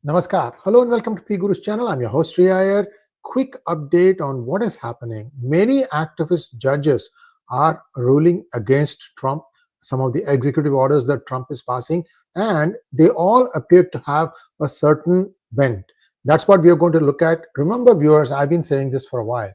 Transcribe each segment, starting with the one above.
Namaskar. Hello and welcome to PGurus channel. I'm your host Sree Iyer. Quick update on what is happening. Many activist judges are ruling against Trump, some of the executive orders that Trump is passing, and they all appear to have a certain bent. That's what we are going to look at. Remember, viewers, I've been saying this for a while.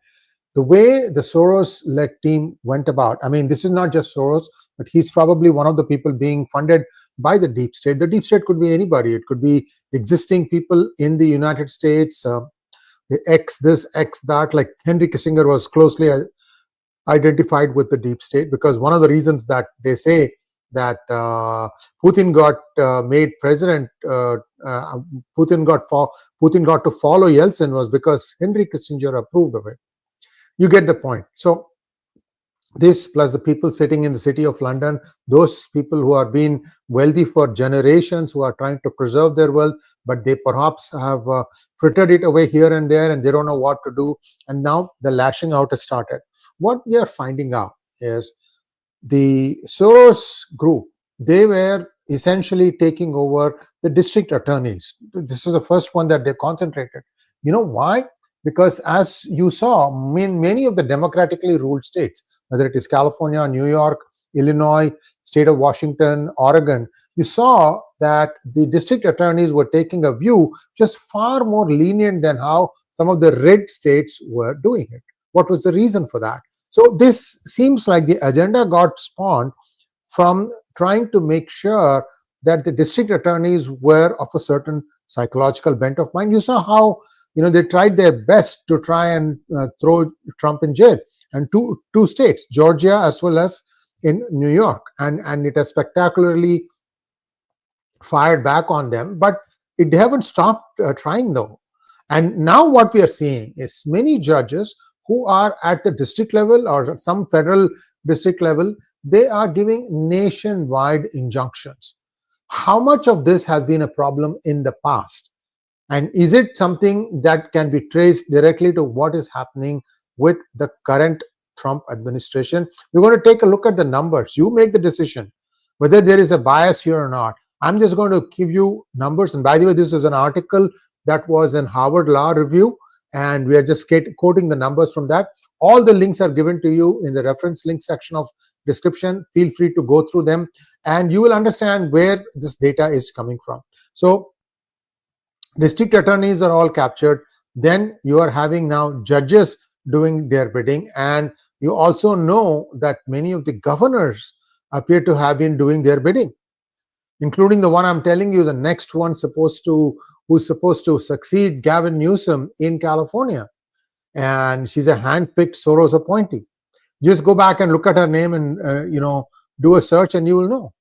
The way the Soros-led team went about, I mean, this is not just Soros, but he's probably one of the people being funded by the deep state. The deep state could be anybody. It could be existing people in the United States, the X this, X that, like Henry Kissinger was closely identified with the deep state, because one of the reasons that they say that Putin got made president, Putin got to follow Yeltsin was because Henry Kissinger approved of it. You get the point. So this plus the people sitting in the city of London, those people who are being wealthy for generations, who are trying to preserve their wealth, but they perhaps have frittered it away here and there and they don't know what to do. And now the lashing out has started. What we are finding out is the Soros group, they were essentially taking over the district attorneys. This is the first one that they concentrated. You know why? Because as you saw, in many of the democratically ruled states, whether it is California, New York, Illinois, state of Washington, Oregon, you saw that the district attorneys were taking a view just far more lenient than how some of the red states were doing it. What was the reason for that? So this seems like the agenda got spawned from trying to make sure that the district attorneys were of a certain psychological bent of mind. You saw how they tried their best to try and throw Trump in jail, and two states, Georgia as well as in New York, and it has spectacularly fired back on them, but they haven't stopped trying though. And now what we are seeing is many judges who are at the district level or some federal district level, they are giving nationwide injunctions. How much of this has been a problem in the past? And is it something that can be traced directly to what is happening with the current Trump administration? We're going to take a look at the numbers. You make the decision whether there is a bias here or not. I'm just going to give you numbers. And by the way, this is an article that was in Harvard Law Review, and we are just quoting the numbers from that. All the links are given to you in the reference link section of description. Feel free to go through them, and you will understand where this data is coming from. So district attorneys are all captured. Then you are having now judges doing their bidding, and you also know that many of the governors appear to have been doing their bidding, including the one I'm telling you, the next one who's supposed to succeed Gavin Newsom in California, and she's a hand-picked Soros appointee. Just go back and look at her name and do a search, and you will know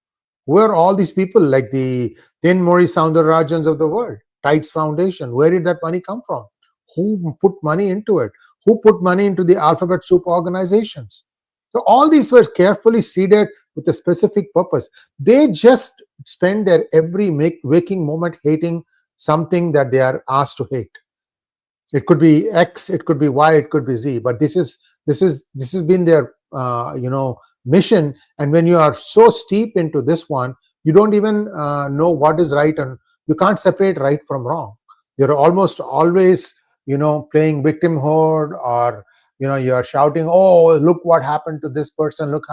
who are all these people, like the 𝗫𝗏𝗎 𝗠𝗢𝗏 of the world. 𝗫𝗏𝗎 Foundation, where did that money come from? Who put money into it? Who put money into the alphabet soup organizations? So all these were carefully seeded with a specific purpose. They just spend their every waking moment hating something that they are asked to hate. It could be X, it could be Y, it could be Z, but this has been their mission. And when you are so steep into this one, you don't even know what is right, and you can't separate right from wrong. You're almost always, playing victimhood, or, you're shouting, oh, look what happened to this person, look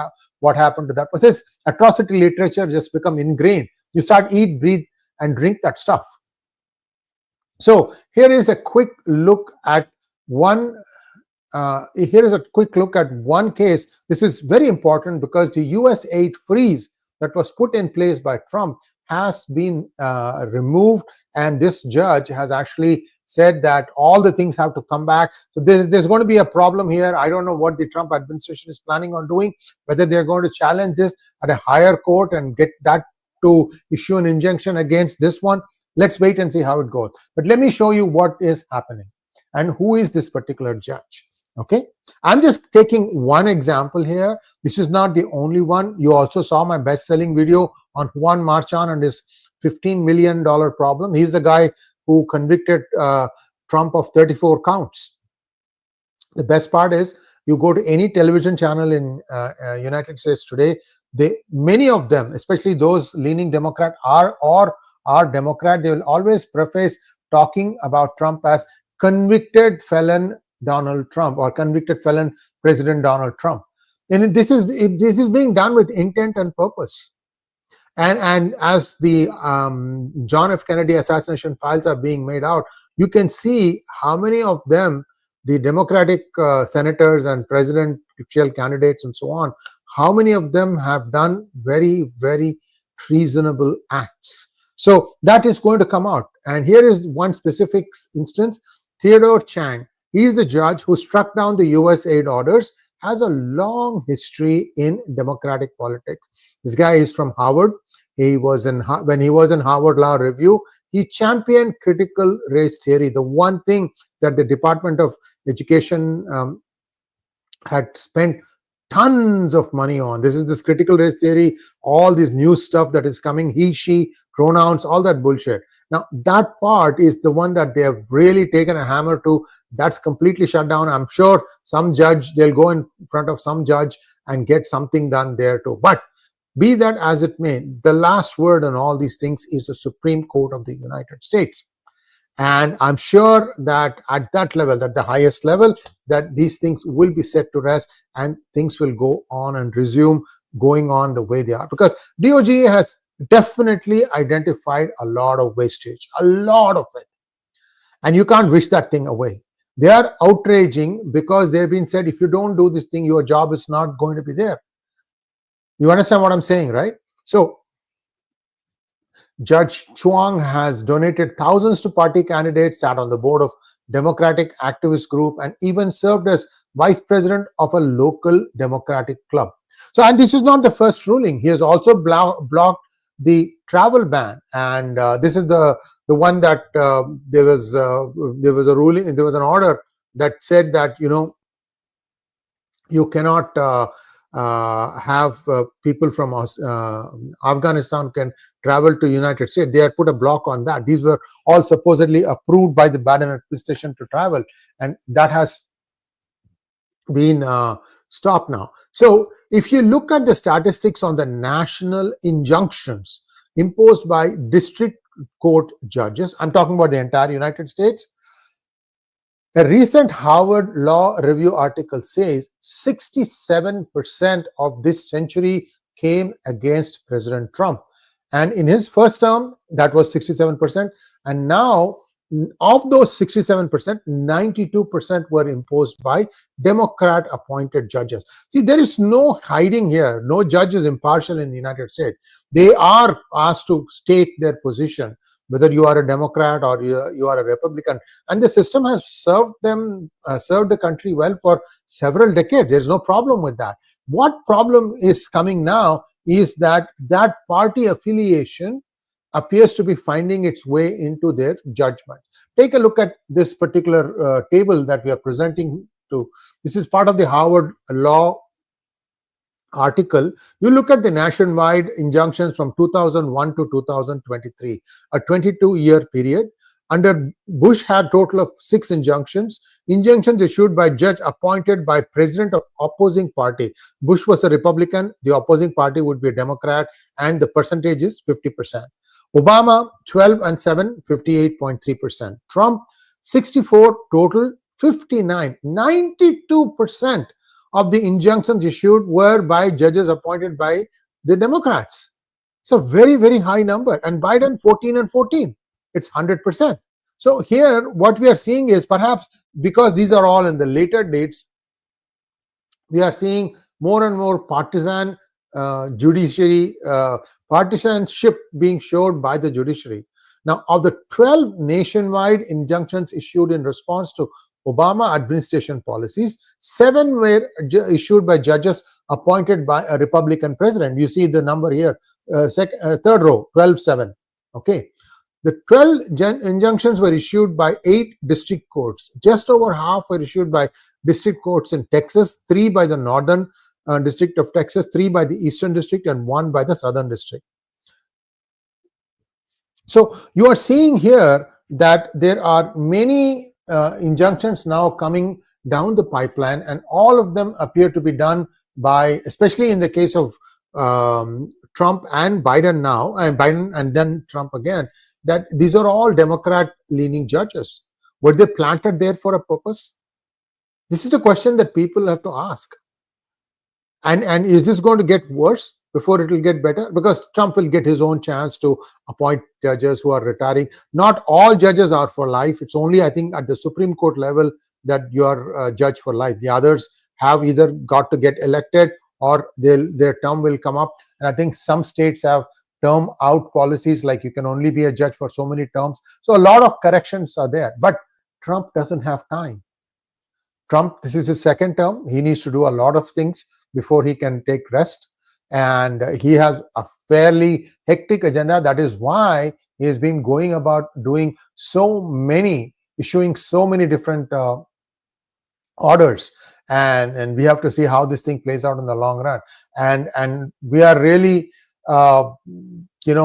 what happened to that person. This atrocity literature just become ingrained. You start eat, breathe, and drink that stuff. So here is a quick look at one. Here is a quick look at one case. This is very important because the US aid freeze that was put in place by Trump has been removed, and this judge has actually said that all the things have to come back. So there's going to be a problem here. I don't know what the Trump administration is planning on doing, whether they're going to challenge this at a higher court and get that to issue an injunction against this one. Let's wait and see how it goes. But let me show you what is happening and who is this particular judge. Okay, I'm just taking one example here. This is not the only one. You also saw my best-selling video on Juan Marchand and his $15 million problem. He's the guy who convicted Trump of 34 counts. The best part is, you go to any television channel in United States today, many of them, especially those leaning Democrat, are or are Democrat, they will always preface talking about Trump as convicted felon Donald Trump or convicted felon President Donald Trump. And this is being done with intent and purpose. And as the John F. Kennedy assassination files are being made out, you can see how many of them, the Democratic senators and presidential candidates and so on, how many of them have done very, very treasonable acts. So that is going to come out. And here is one specific instance. Theodore Chang, he is the judge who struck down the US aid orders, has a long history in democratic politics. This guy is from Harvard. When he was in Harvard Law Review, he championed critical race theory, the one thing that the Department of Education had spent tons of money on. This critical race theory, all this new stuff that is coming, he, she, pronouns, all that bullshit. Now, that part is the one that they have really taken a hammer to. That's completely shut down. I'm sure some judge, they'll go in front of some judge and get something done there too. But be that as it may, the last word on all these things is the Supreme Court of the United States. And I'm sure that at that level, at the highest level, that these things will be set to rest and things will go on and resume going on the way they are. Because DOJ has definitely identified a lot of wastage, a lot of it. And you can't wish that thing away. They are outraging because they've been said, if you don't do this thing, your job is not going to be there. You understand what I'm saying, right? So Judge Chuang has donated thousands to party candidates, sat on the board of Democratic activist group, and even served as vice president of a local Democratic club. So, and this is not the first ruling. He has also blocked the travel ban, and this is the one that there was a ruling, there was an order that said that you cannot have people from Afghanistan can travel to United States. They had put a block on that. These were all supposedly approved by the Biden administration to travel, and that has been stopped now. So if you look at the statistics on the national injunctions imposed by district court judges, I'm talking about the entire United States. A recent Harvard Law Review article says 67% of this century came against President Trump. And in his first term, that was 67%. And now, of those 67%, 92% were imposed by Democrat-appointed judges. See, there is no hiding here. No judge is impartial in the United States. They are asked to state their position, whether you are a Democrat or you are a Republican. And the system has served the country well for several decades. There's no problem with that. What problem is coming now is that party affiliation appears to be finding its way into their judgment. Take a look at this particular table that we are presenting to. This is part of the Harvard Law article. You look at the nationwide injunctions from 2001 to 2023, a 22-year period. Under Bush had a total of 6 injunctions issued by judge appointed by president of opposing party. Bush was a Republican, the opposing party would be a Democrat, and the percentage is 50%. Obama, 12 and 7, 58.3%. Trump, 64 total, 59, 92% of the injunctions issued were by judges appointed by the Democrats. It's a very, very high number. And Biden, 14 and 14. It's 100%. So here, what we are seeing is, perhaps because these are all in the later dates, we are seeing more and more partisan judiciary, partisanship being showed by the judiciary. Now, of the 12 nationwide injunctions issued in response to Obama administration policies, 7 were issued by judges appointed by a Republican president. You see the number here, third row, 12-7. Okay. The 12 injunctions were issued by 8 district courts. Just over half were issued by district courts in Texas, 3 by the Northern District of Texas, 3 by the Eastern District, and 1 by the Southern District. So you are seeing here that there are many injunctions now coming down the pipeline, and all of them appear to be done by, especially in the case of Trump and Biden now, and Biden and then Trump again, that these are all Democrat-leaning judges. Were they planted there for a purpose? This is the question that people have to ask. And is this going to get worse before it will get better? Because Trump will get his own chance to appoint judges who are retiring. Not all judges are for life. It's only, I think, at the Supreme Court level that you are a judge for life. The others have either got to get elected or their term will come up. And I think some states have term out policies, like you can only be a judge for so many terms. So a lot of corrections are there. But Trump doesn't have time. Trump, this is his second term. He needs to do a lot of things before he can take rest. And he has a fairly hectic agenda. That is why he has been going about doing issuing so many different orders. And we have to see how this thing plays out in the long run. And we are really, in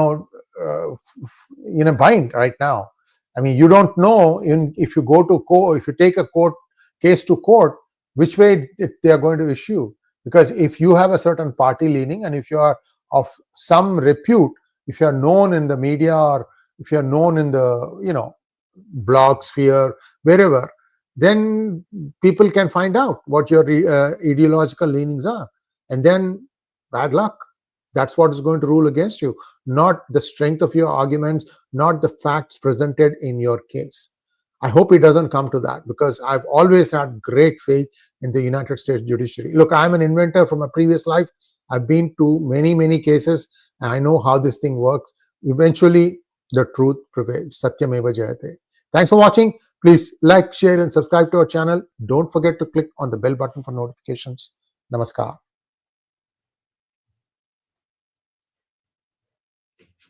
a bind right now. I mean, you don't know if you go to court, if you take a case to court, which way they are going to issue. Because if you have a certain party leaning, and if you are of some repute, if you are known in the media, or if you are known in the blog sphere, wherever, then people can find out what your ideological leanings are, and then bad luck. That's what is going to rule against you, not the strength of your arguments, not the facts presented in your case. I hope it doesn't come to that, because I've always had great faith in the United States judiciary. Look, I'm an inventor from a previous life. I've been to many, many cases, and I know how this thing works. Eventually, the truth prevails. 𝗤𝗬𝗪 𝗤𝗧. Thanks for watching. Please like, share, and subscribe to our channel. Don't forget to click on the bell button for notifications. Namaskar.